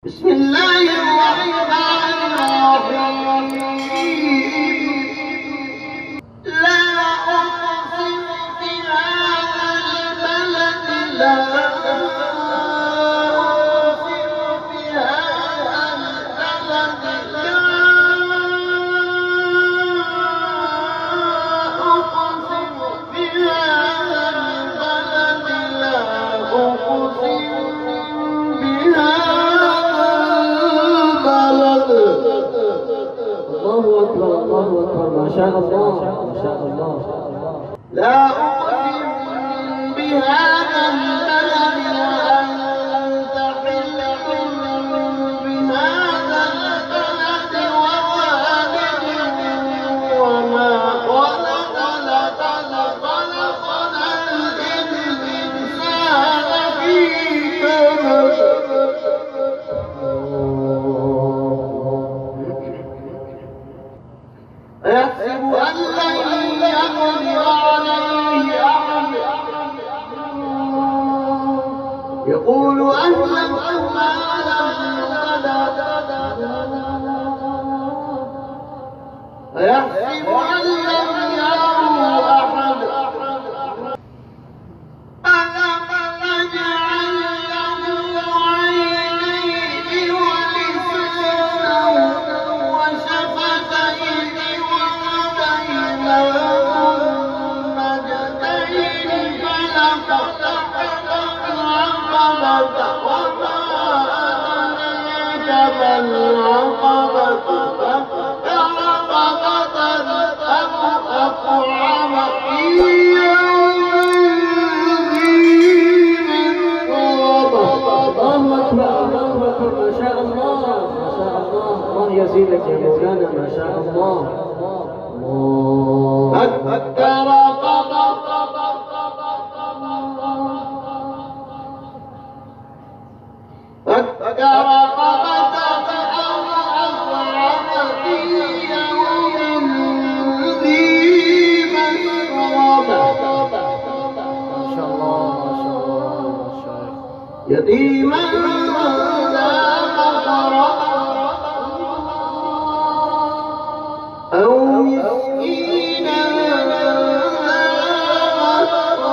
بسم الله الرحمن الرحيم. لا أقسم بهذا البلد، لا أقسم بهذا البلد، لا أقسم بهذا البلد، لا أقسم الله أكبر الله أكبر، ما شاء الله ما شاء الله. لا أقسم بهذا البلد وأنت حل بهذا البلد ووالد وما خلق، لقد خلقنا الإنسان في كبد. أيحسب أن لن يقدر عليه أحد، يقول أهلكت مالا لبدا. أيحسب أن لم يره أحد، ألم نجعل له عينين ولسانا وشفتين وهديناه النجدين، فلاقتحم العقبة وما أدراك ما العقبة، فك رقبة أو أطعم في يوم ذي مسغبة. الله أكبر الله أكبر، ما شاء الله ما شاء الله. الله يزيدك يا مولانا، ما شاء الله. الله فك رقبة أو أطعم في يوم ذي مسغبة. ما شاء الله ما شاء الله ما شاء الله. يتيما ذا مقربة أو مسكينا ذا متربة.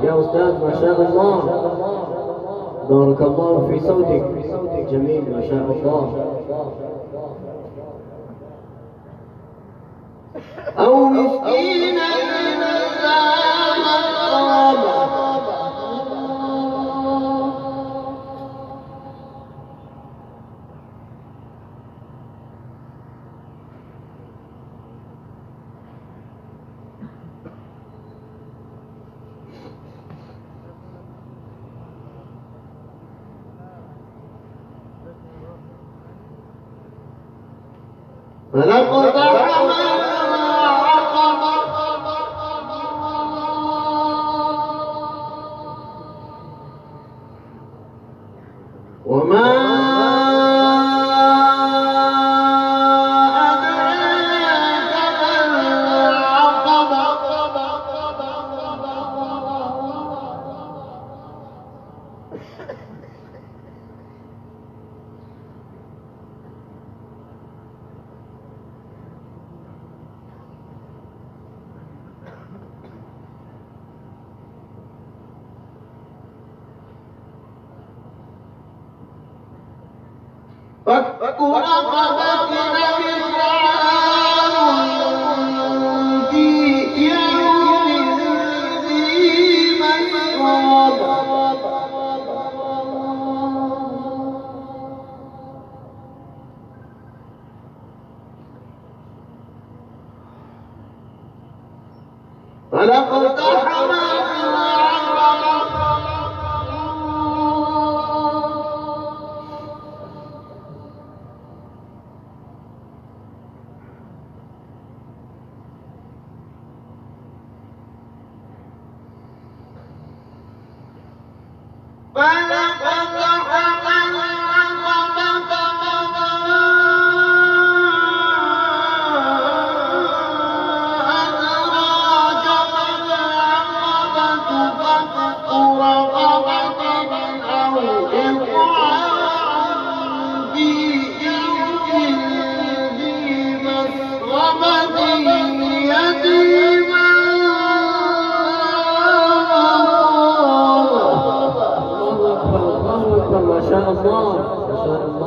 يا أستاذ ما شاء الله، بارك الله في صوتك، جميل ما شاء الله. أو مسكينا ذا متربة. فلاقتحم العقبة وما أدراك ما العقبة. فك رقبة أو إطعام فلاقتحم العقبة ما شاء الله ما شاء الله.